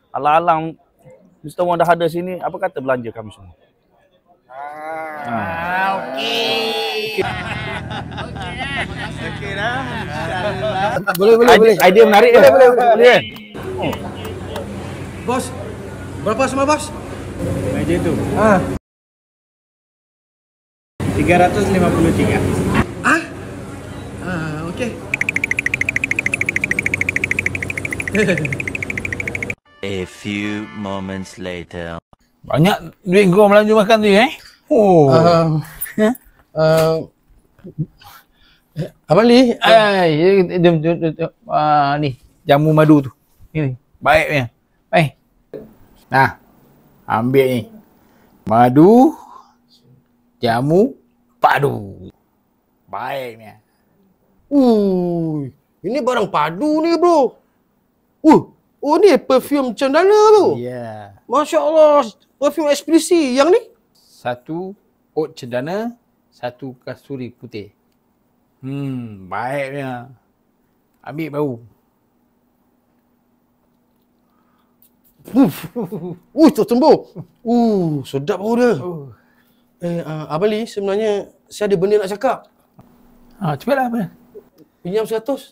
Alang-alang Mr. Wong dah ada sini, apa kata belanja kami semua? Okey. Okey dah. InsyaAllah. Boleh. Idea menarik ke? Boleh kan? Bos, berapa semua bos? Meja tu. 353. Okey. A few moments later. Banyak duit kau belanja makan tu Oh. Abang Li, Ni jamu madu tu. Ni baiknya. Nah. Ambil ni. Madu jamu padu. Baiknya. ini barang padu ni bro. Oh ni perfume cendana tu. Ya. Masya Allah, perfume ekspresi yang ni. Satu oat cendana, satu kasturi putih. Baiknya. Ambil bau. Tertembur. Sedap bau dia. Abang Li, sebenarnya saya ada benda nak cakap. Cepatlah apa? Pinjam 100.